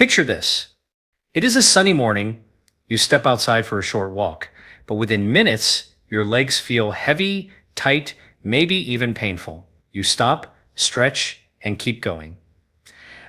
Picture this. It is a sunny morning. You step outside for a short walk, but within minutes, your legs feel heavy, tight, maybe even painful. You stop, stretch, and keep going.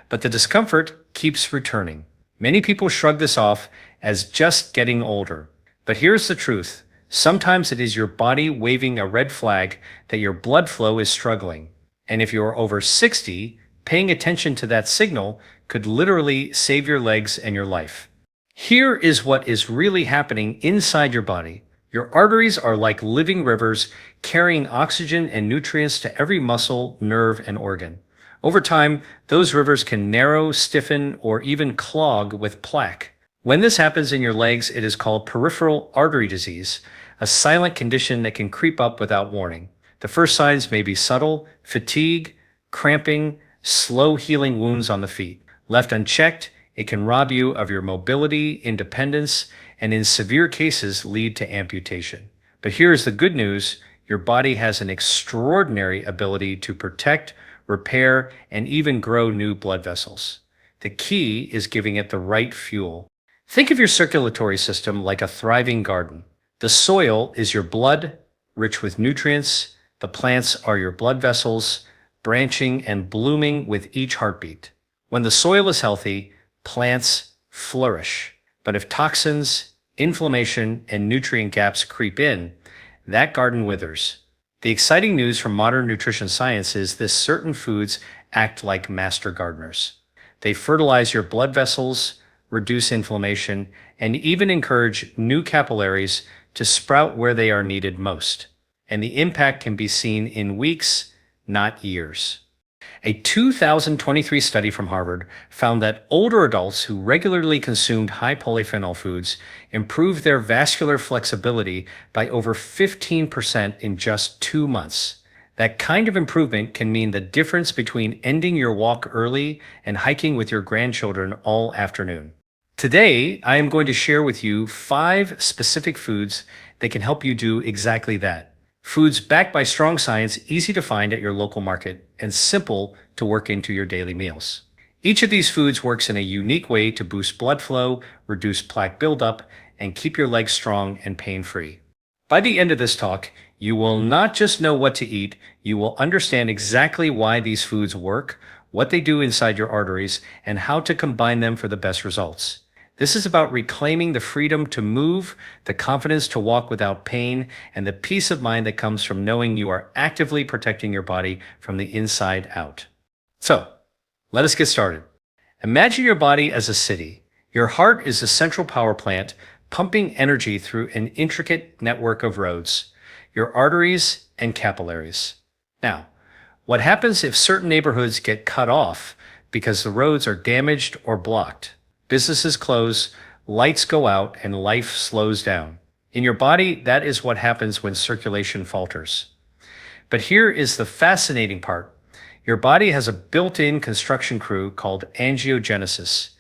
But the discomfort keeps returning. Many people shrug this off as just getting older. But here's the truth. Sometimes it is your body waving a red flag that your blood flow is struggling. And if you're over 60, paying attention to that signal could literally save your legs and your life. Here is what is really happening inside your body. Your arteries are like living rivers carrying oxygen and nutrients to every muscle, nerve, and organ. Over time, those rivers can narrow, stiffen, or even clog with plaque. When this happens in your legs, it is called peripheral artery disease, a silent condition that can creep up without warning. The first signs may be subtle: fatigue, cramping, slow healing wounds on the feet. Left unchecked, it can rob you of your mobility, independence, and in severe cases lead to amputation. But here's the good news: your body has an extraordinary ability to protect, repair, and even grow new blood vessels. The key is giving it the right fuel. Think of your circulatory system like a thriving garden. The soil is your blood, rich with nutrients. The plants are your blood vessels, branching and blooming with each heartbeat. When the soil is healthy, plants flourish. But if toxins, inflammation, and nutrient gaps creep in, that garden withers. The exciting news from modern nutrition science is that certain foods act like master gardeners. They fertilize your blood vessels, reduce inflammation, and even encourage new capillaries to sprout where they are needed most. And the impact can be seen in weeks, not years. A 2023 study from Harvard found that older adults who regularly consumed high polyphenol foods improved their vascular flexibility by over 15% in just 2 months. That kind of improvement can mean the difference between ending your walk early and hiking with your grandchildren all afternoon. Today, I am going to share with you 5 specific foods that can help you do exactly that. Foods backed by strong science, easy to find at your local market, and simple to work into your daily meals. Each of these foods works in a unique way to boost blood flow, reduce plaque buildup, and keep your legs strong and pain-free. By the end of this talk, you will not just know what to eat, you will understand exactly why these foods work, what they do inside your arteries, and how to combine them for the best results. This is about reclaiming the freedom to move, the confidence to walk without pain, and the peace of mind that comes from knowing you are actively protecting your body from the inside out. So, let us get started. Imagine your body as a city. Your heart is the central power plant, pumping energy through an intricate network of roads, your arteries and capillaries. Now, what happens if certain neighborhoods get cut off because the roads are damaged or blocked? Businesses close, lights go out, and life slows down. In your body, that is what happens when circulation falters. But here is the fascinating part. Your body has a built-in construction crew called angiogenesis.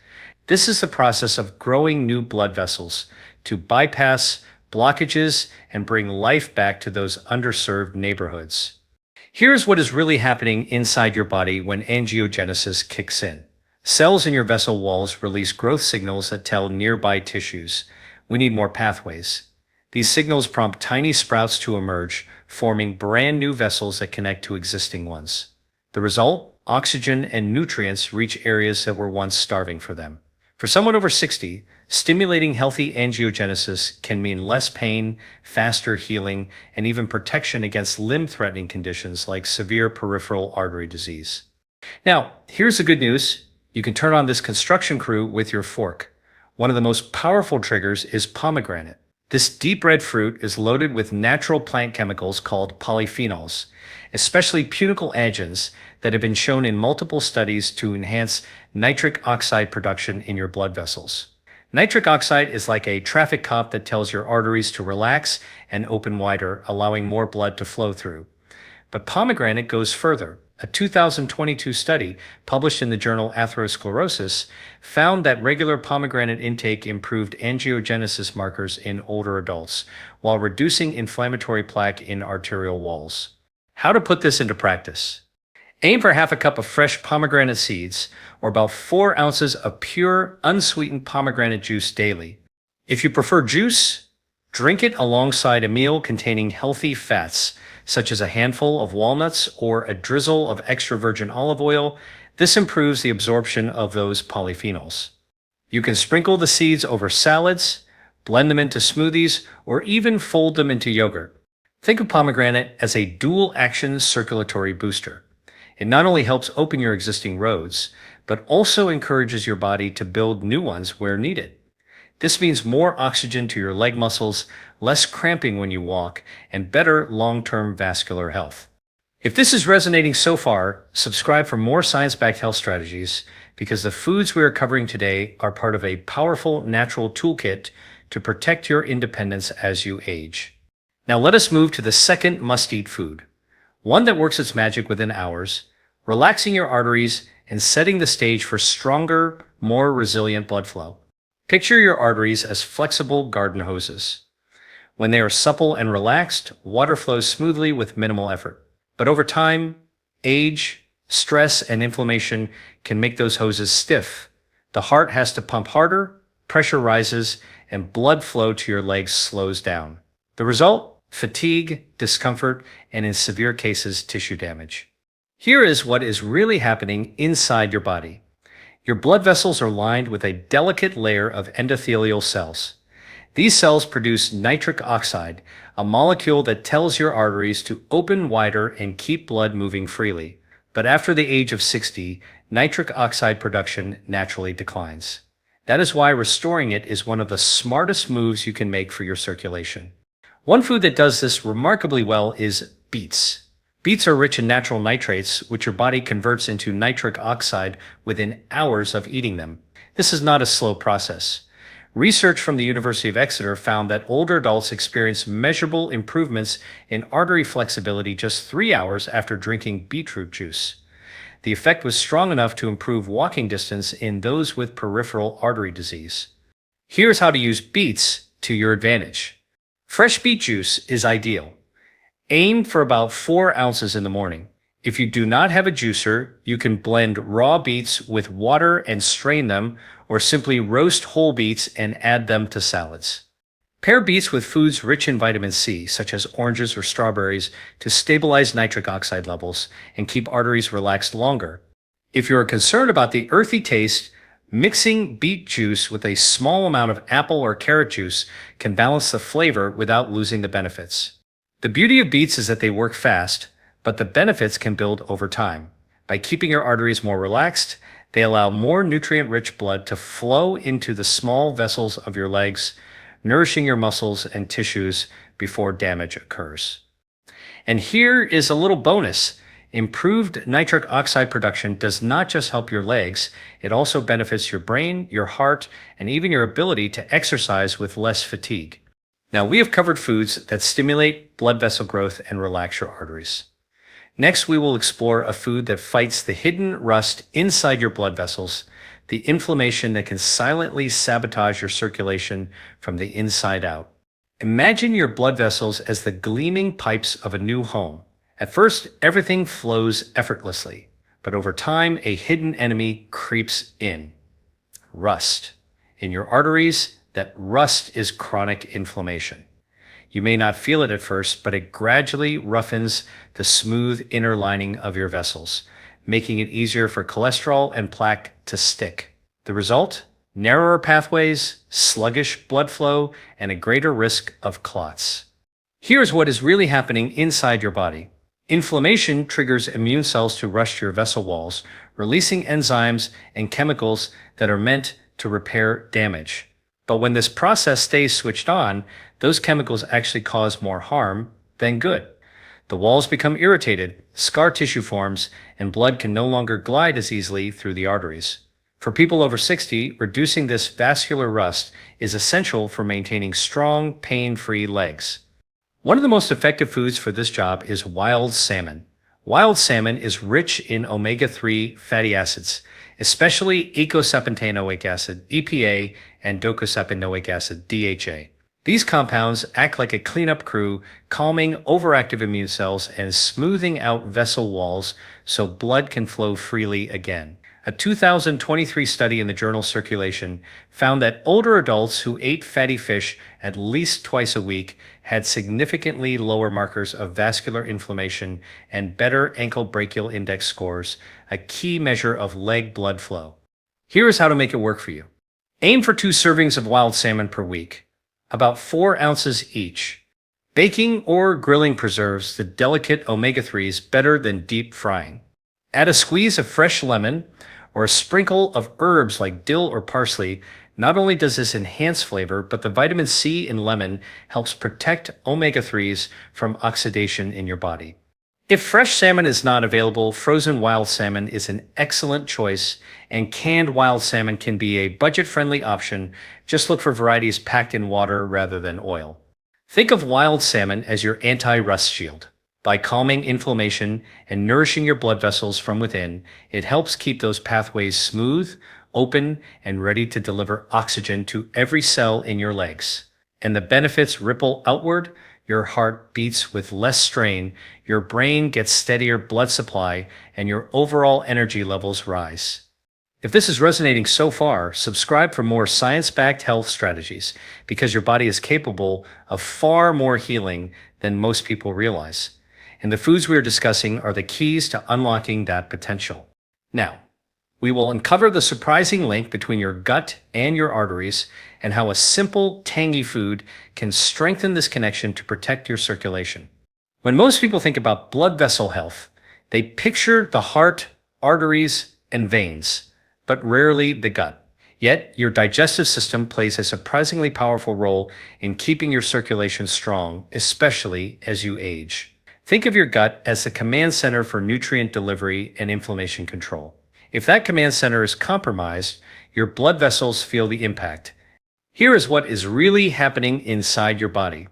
This is the process of growing new blood vessels to bypass blockages and bring life back to those underserved neighborhoods. Here's what is really happening inside your body when angiogenesis kicks in. Cells in your vessel walls release growth signals that tell nearby tissues, we need more pathways. These signals prompt tiny sprouts to emerge, forming brand new vessels that connect to existing ones. The result? Oxygen and nutrients reach areas that were once starving for them. For someone over 60, stimulating healthy angiogenesis can mean less pain, faster healing, and even protection against limb-threatening conditions like severe peripheral artery disease. Now, here's the good news. You can turn on this construction crew with your fork. One of the most powerful triggers is pomegranate. This deep red fruit is loaded with natural plant chemicals called polyphenols, especially punicle-agens that have been shown in multiple studies to enhance nitric oxide production in your blood vessels. Nitric oxide is like a traffic cop that tells your arteries to relax and open wider, allowing more blood to flow through. But pomegranate goes further. A 2022 study published in the journal Atherosclerosis found that regular pomegranate intake improved angiogenesis markers in older adults while reducing inflammatory plaque in arterial walls. How to put this into practice? Aim for half a cup of fresh pomegranate seeds, or about 4 ounces of pure, unsweetened pomegranate juice daily. If you prefer juice, drink it alongside a meal containing healthy fats, such as a handful of walnuts or a drizzle of extra virgin olive oil. This improves the absorption of those polyphenols. You can sprinkle the seeds over salads, blend them into smoothies, or even fold them into yogurt. Think of pomegranate as a dual-action circulatory booster. It not only helps open your existing roads, but also encourages your body to build new ones where needed. This means more oxygen to your leg muscles, less cramping when you walk, and better long-term vascular health. If this is resonating so far, subscribe for more science-backed health strategies, because the foods we are covering today are part of a powerful natural toolkit to protect your independence as you age. Now let us move to the second must-eat food, one that works its magic within hours, relaxing your arteries and setting the stage for stronger, more resilient blood flow. Picture your arteries as flexible garden hoses. When they are supple and relaxed, water flows smoothly with minimal effort. But over time, age, stress, and inflammation can make those hoses stiff. The heart has to pump harder, pressure rises, and blood flow to your legs slows down. The result? Fatigue, discomfort, and in severe cases, tissue damage. Here is what is really happening inside your body. Your blood vessels are lined with a delicate layer of endothelial cells. These cells produce nitric oxide, a molecule that tells your arteries to open wider and keep blood moving freely. But after the age of 60, nitric oxide production naturally declines. That is why restoring it is one of the smartest moves you can make for your circulation. One food that does this remarkably well is beets. Beets are rich in natural nitrates, which your body converts into nitric oxide within hours of eating them. This is not a slow process. Research from the University of Exeter found that older adults experience measurable improvements in artery flexibility just 3 hours after drinking beetroot juice. The effect was strong enough to improve walking distance in those with peripheral artery disease. Here's how to use beets to your advantage. Fresh beet juice is ideal. Aim for about 4 ounces in the morning. If you do not have a juicer, you can blend raw beets with water and strain them, or simply roast whole beets and add them to salads. Pair beets with foods rich in vitamin C, such as oranges or strawberries, to stabilize nitric oxide levels and keep arteries relaxed longer. If you are concerned about the earthy taste, mixing beet juice with a small amount of apple or carrot juice can balance the flavor without losing the benefits. The beauty of beets is that they work fast, but the benefits can build over time. By keeping your arteries more relaxed, they allow more nutrient-rich blood to flow into the small vessels of your legs, nourishing your muscles and tissues before damage occurs. And here is a little bonus. Improved nitric oxide production does not just help your legs, it also benefits your brain, your heart, and even your ability to exercise with less fatigue. Now, we have covered foods that stimulate blood vessel growth and relax your arteries. Next, we will explore a food that fights the hidden rust inside your blood vessels, the inflammation that can silently sabotage your circulation from the inside out. Imagine your blood vessels as the gleaming pipes of a new home. At first, everything flows effortlessly, but over time, a hidden enemy creeps in. Rust. In your arteries, that rust is chronic inflammation. You may not feel it at first, but it gradually roughens the smooth inner lining of your vessels, making it easier for cholesterol and plaque to stick. The result? Narrower pathways, sluggish blood flow, and a greater risk of clots. Here's what is really happening inside your body. Inflammation triggers immune cells to rush to your vessel walls, releasing enzymes and chemicals that are meant to repair damage. But when this process stays switched on, those chemicals actually cause more harm than good. The walls become irritated, scar tissue forms, and blood can no longer glide as easily through the arteries. For people over 60, reducing this vascular rust is essential for maintaining strong, pain-free legs. One of the most effective foods for this job is wild salmon. Wild salmon is rich in omega-3 fatty acids, especially eicosapentaenoic acid, EPA, and docosapentaenoic acid, DHA. These compounds act like a cleanup crew, calming overactive immune cells and smoothing out vessel walls so blood can flow freely again. A 2023 study in the journal Circulation found that older adults who ate fatty fish at least twice a week had significantly lower markers of vascular inflammation and better ankle brachial index scores, a key measure of leg blood flow. Here is how to make it work for you. Aim for 2 servings of wild salmon per week, about 4 ounces each. Baking or grilling preserves the delicate omega-3s better than deep frying. Add a squeeze of fresh lemon or a sprinkle of herbs like dill or parsley. Not only does this enhance flavor, but the vitamin C in lemon helps protect omega-3s from oxidation in your body. If fresh salmon is not available, frozen wild salmon is an excellent choice, and canned wild salmon can be a budget-friendly option. Just look for varieties packed in water rather than oil. Think of wild salmon as your anti-rust shield. By calming inflammation and nourishing your blood vessels from within, it helps keep those pathways smooth, open, and ready to deliver oxygen to every cell in your legs. And the benefits ripple outward. Your heart beats with less strain, your brain gets steadier blood supply, and your overall energy levels rise. If this is resonating so far, subscribe for more science-backed health strategies, because your body is capable of far more healing than most people realize. And the foods we are discussing are the keys to unlocking that potential. Now, we will uncover the surprising link between your gut and your arteries and how a simple, tangy food can strengthen this connection to protect your circulation. When most people think about blood vessel health, they picture the heart, arteries, and veins, but rarely the gut. Yet, your digestive system plays a surprisingly powerful role in keeping your circulation strong, especially as you age. Think of your gut as the command center for nutrient delivery and inflammation control. If that command center is compromised, your blood vessels feel the impact. Here is what is really happening inside your body.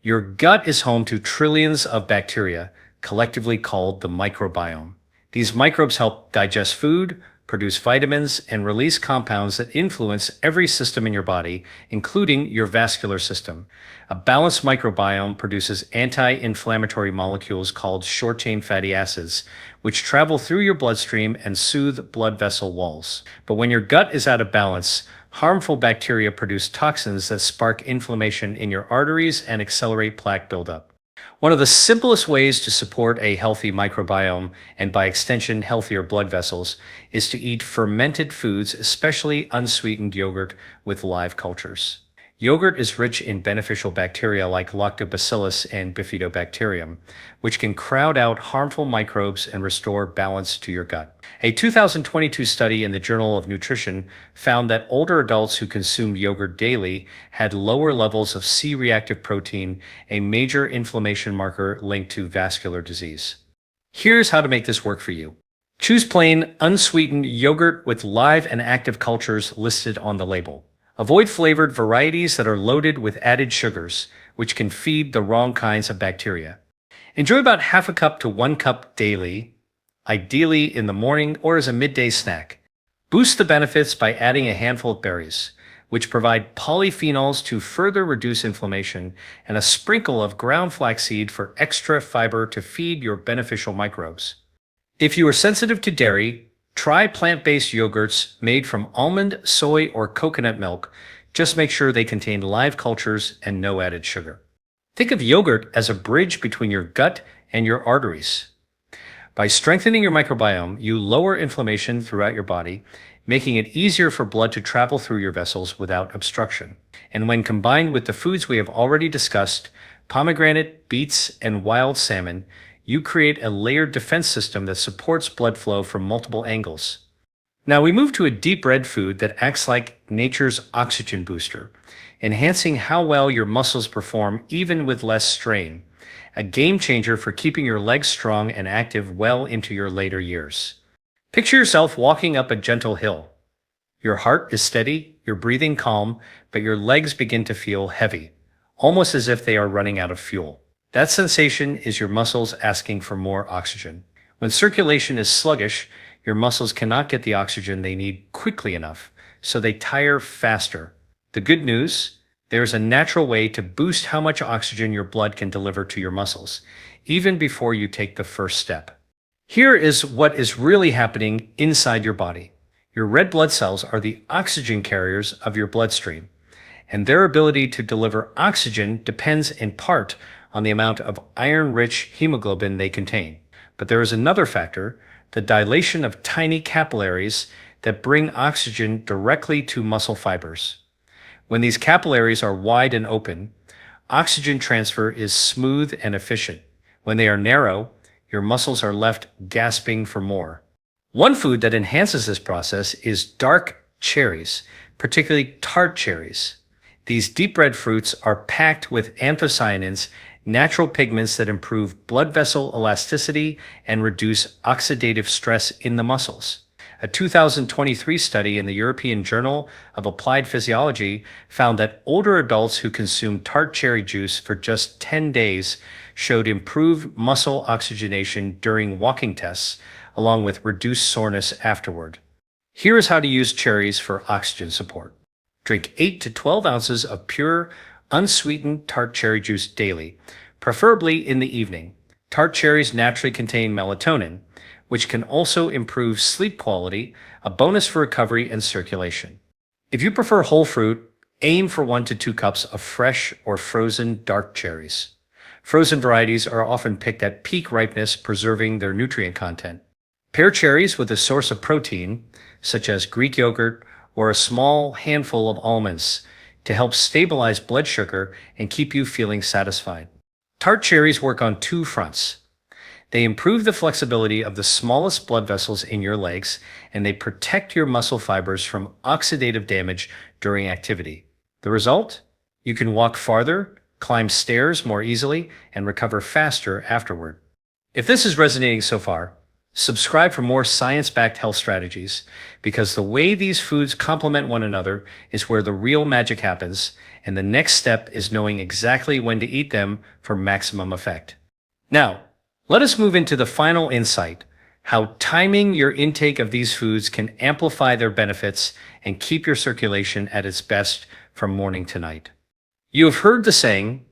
Your gut is home to trillions of bacteria, collectively called the microbiome. These microbes help digest food, produce vitamins, and release compounds that influence every system in your body, including your vascular system. A balanced microbiome produces anti-inflammatory molecules called short-chain fatty acids, which travel through your bloodstream and soothe blood vessel walls. But when your gut is out of balance, harmful bacteria produce toxins that spark inflammation in your arteries and accelerate plaque buildup. One of the simplest ways to support a healthy microbiome, and by extension healthier blood vessels, is to eat fermented foods, especially unsweetened yogurt with live cultures. Yogurt is rich in beneficial bacteria like lactobacillus and bifidobacterium, which can crowd out harmful microbes and restore balance to your gut. A 2022 study in the Journal of Nutrition found that older adults who consumed yogurt daily had lower levels of C-reactive protein, a major inflammation marker linked to vascular disease. Here's how to make this work for you. Choose plain, unsweetened yogurt with live and active cultures listed on the label. Avoid flavored varieties that are loaded with added sugars, which can feed the wrong kinds of bacteria. Enjoy about half a cup to 1 cup daily, ideally in the morning or as a midday snack. Boost the benefits by adding a handful of berries, which provide polyphenols to further reduce inflammation, and a sprinkle of ground flaxseed for extra fiber to feed your beneficial microbes. If you are sensitive to dairy, try plant-based yogurts made from almond, soy, or coconut milk. Just make sure they contain live cultures and no added sugar. Think of yogurt as a bridge between your gut and your arteries. By strengthening your microbiome, you lower inflammation throughout your body, making it easier for blood to travel through your vessels without obstruction. And when combined with the foods we have already discussed, pomegranate, beets, and wild salmon, you create a layered defense system that supports blood flow from multiple angles. Now we move to a deep red food that acts like nature's oxygen booster, enhancing how well your muscles perform even with less strain, a game changer for keeping your legs strong and active well into your later years. Picture yourself walking up a gentle hill. Your heart is steady, your breathing calm, but your legs begin to feel heavy, almost as if they are running out of fuel. That sensation is your muscles asking for more oxygen. When circulation is sluggish, your muscles cannot get the oxygen they need quickly enough, so they tire faster. The good news, There's a natural way to boost how much oxygen your blood can deliver to your muscles, even before you take the first step. Here is what is really happening inside your body. Your red blood cells are the oxygen carriers of your bloodstream, and their ability to deliver oxygen depends in part on the amount of iron-rich hemoglobin they contain. But there is another factor, the dilation of tiny capillaries that bring oxygen directly to muscle fibers. When these capillaries are wide and open, oxygen transfer is smooth and efficient. When they are narrow, your muscles are left gasping for more. One food that enhances this process is dark cherries, particularly tart cherries. These deep red fruits are packed with anthocyanins, natural pigments that improve blood vessel elasticity and reduce oxidative stress in the muscles. A 2023 study in the European Journal of Applied Physiology found that older adults who consumed tart cherry juice for just 10 days showed improved muscle oxygenation during walking tests, along with reduced soreness afterward. Here is how to use cherries for oxygen support. Drink 8 to 12 ounces of pure, unsweetened tart cherry juice daily, preferably in the evening. Tart cherries naturally contain melatonin, which can also improve sleep quality, a bonus for recovery and circulation. If you prefer whole fruit, aim for 1 to 2 cups of fresh or frozen dark cherries. Frozen varieties are often picked at peak ripeness, preserving their nutrient content. Pair cherries with a source of protein, such as Greek yogurt or a small handful of almonds, to help stabilize blood sugar and keep you feeling satisfied. Tart cherries work on 2 fronts. They improve the flexibility of the smallest blood vessels in your legs, and they protect your muscle fibers from oxidative damage during activity. The result? You can walk farther, climb stairs more easily, and recover faster afterward. If this is resonating so far, subscribe for more science-backed health strategies, because the way these foods complement one another is where the real magic happens, and the next step is knowing exactly when to eat them for maximum effect. Now, let us move into the final insight, how timing your intake of these foods can amplify their benefits and keep your circulation at its best from morning to night. You have heard the saying,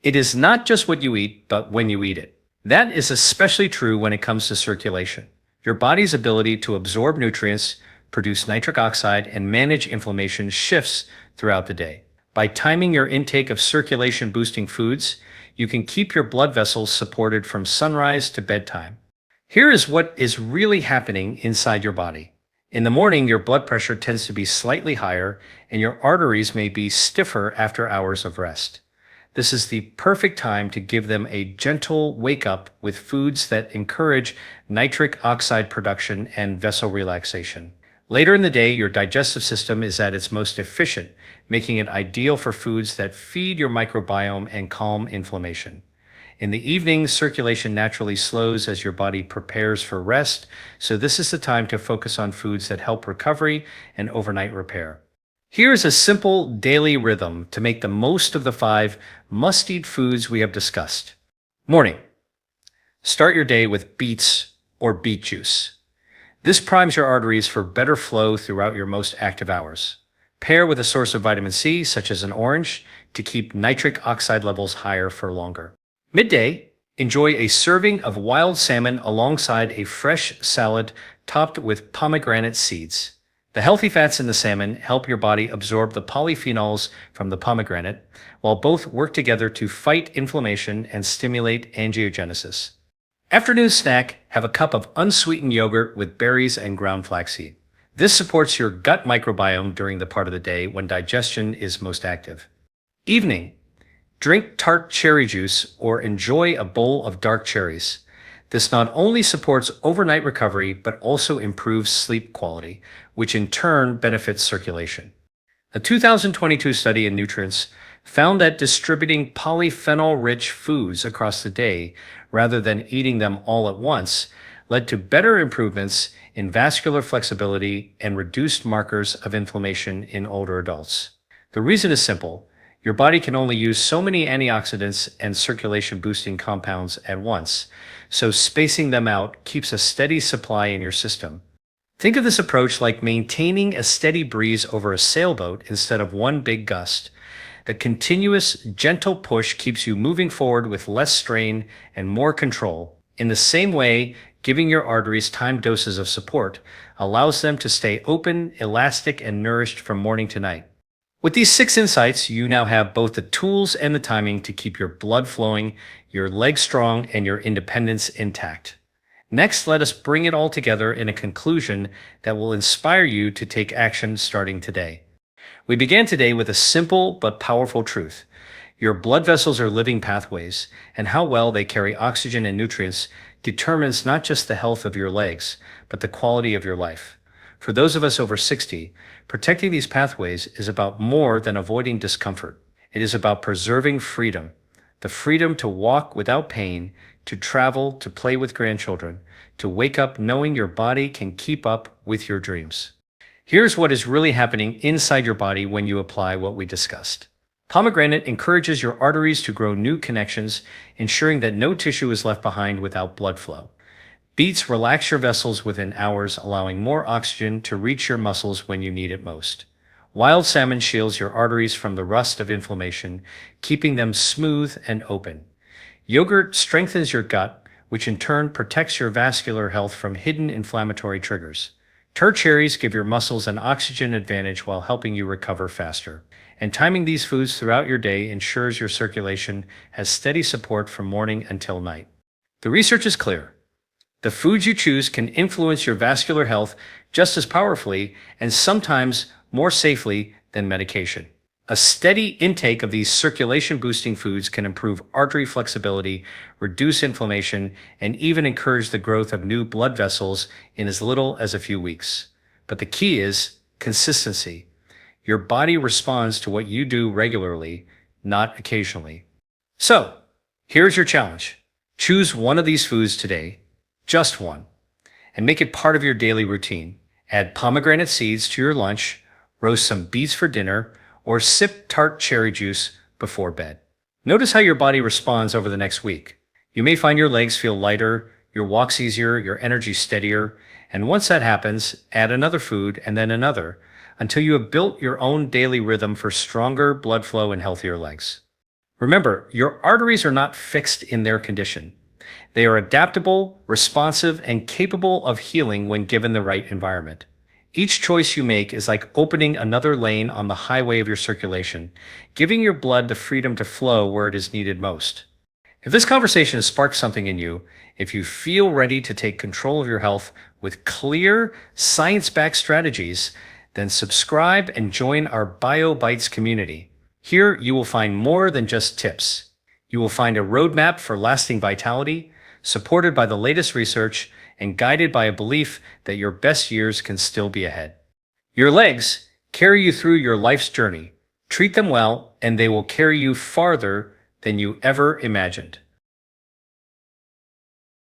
it is not just what you eat, but when you eat it. That is especially true when it comes to circulation. Your body's ability to absorb nutrients, produce nitric oxide, and manage inflammation shifts throughout the day. By timing your intake of circulation-boosting foods, you can keep your blood vessels supported from sunrise to bedtime. Here is what is really happening inside your body. In the morning, your blood pressure tends to be slightly higher, and your arteries may be stiffer after hours of rest. This is the perfect time to give them a gentle wake-up with foods that encourage nitric oxide production and vessel relaxation. Later in the day, your digestive system is at its most efficient, making it ideal for foods that feed your microbiome and calm inflammation. In the evening, circulation naturally slows as your body prepares for rest, so this is the time to focus on foods that help recovery and overnight repair. Here is a simple daily rhythm to make the most of the 5 must-eat foods we have discussed. Morning. Start your day with beets or beet juice. This primes your arteries for better flow throughout your most active hours. Pair with a source of vitamin C, such as an orange, to keep nitric oxide levels higher for longer. Midday, enjoy a serving of wild salmon alongside a fresh salad topped with pomegranate seeds. The healthy fats in the salmon help your body absorb the polyphenols from the pomegranate, while both work together to fight inflammation and stimulate angiogenesis. Afternoon snack, have a cup of unsweetened yogurt with berries and ground flaxseed. This supports your gut microbiome during the part of the day when digestion is most active. Evening, drink tart cherry juice or enjoy a bowl of dark cherries. This not only supports overnight recovery, but also improves sleep quality, which in turn benefits circulation. A 2022 study in Nutrients found that distributing polyphenol-rich foods across the day, rather than eating them all at once, led to better improvements in vascular flexibility and reduced markers of inflammation in older adults. The reason is simple. Your body can only use so many antioxidants and circulation-boosting compounds at once, so spacing them out keeps a steady supply in your system. Think of this approach like maintaining a steady breeze over a sailboat instead of one big gust. The continuous, gentle push keeps you moving forward with less strain and more control. In the same way, giving your arteries timed doses of support allows them to stay open, elastic, and nourished from morning to night. With these 6 insights, you now have both the tools and the timing to keep your blood flowing, your legs strong, and your independence intact. Next, let us bring it all together in a conclusion that will inspire you to take action starting today. We began today with a simple but powerful truth. Your blood vessels are living pathways, and how well they carry oxygen and nutrients determines not just the health of your legs, but the quality of your life. For those of us over 60, protecting these pathways is about more than avoiding discomfort. It is about preserving freedom, the freedom to walk without pain, to travel, to play with grandchildren, to wake up knowing your body can keep up with your dreams. Here's what is really happening inside your body when you apply what we discussed. Pomegranate encourages your arteries to grow new connections, ensuring that no tissue is left behind without blood flow. Beets relax your vessels within hours, allowing more oxygen to reach your muscles when you need it most. Wild salmon shields your arteries from the rust of inflammation, keeping them smooth and open. Yogurt strengthens your gut, which in turn protects your vascular health from hidden inflammatory triggers. Tart cherries give your muscles an oxygen advantage while helping you recover faster. And timing these foods throughout your day ensures your circulation has steady support from morning until night. The research is clear. The foods you choose can influence your vascular health just as powerfully and sometimes more safely than medication. A steady intake of these circulation-boosting foods can improve artery flexibility, reduce inflammation, and even encourage the growth of new blood vessels in as little as a few weeks. But the key is consistency. Your body responds to what you do regularly, not occasionally. So, here's your challenge. Choose one of these foods today, just one, and make it part of your daily routine. Add pomegranate seeds to your lunch, roast some beets for dinner, or sip tart cherry juice before bed. Notice how your body responds over the next week. You may find your legs feel lighter, your walks easier, your energy steadier, and once that happens, add another food and then another, until you have built your own daily rhythm for stronger blood flow and healthier legs. Remember, your arteries are not fixed in their condition. They are adaptable, responsive, and capable of healing when given the right environment. Each choice you make is like opening another lane on the highway of your circulation, giving your blood the freedom to flow where it is needed most. If this conversation has sparked something in you, if you feel ready to take control of your health with clear, science-backed strategies, then subscribe and join our BioBites community. Here you will find more than just tips. You will find a roadmap for lasting vitality, supported by the latest research and guided by a belief that your best years can still be ahead. Your legs carry you through your life's journey. Treat them well, and they will carry you farther than you ever imagined.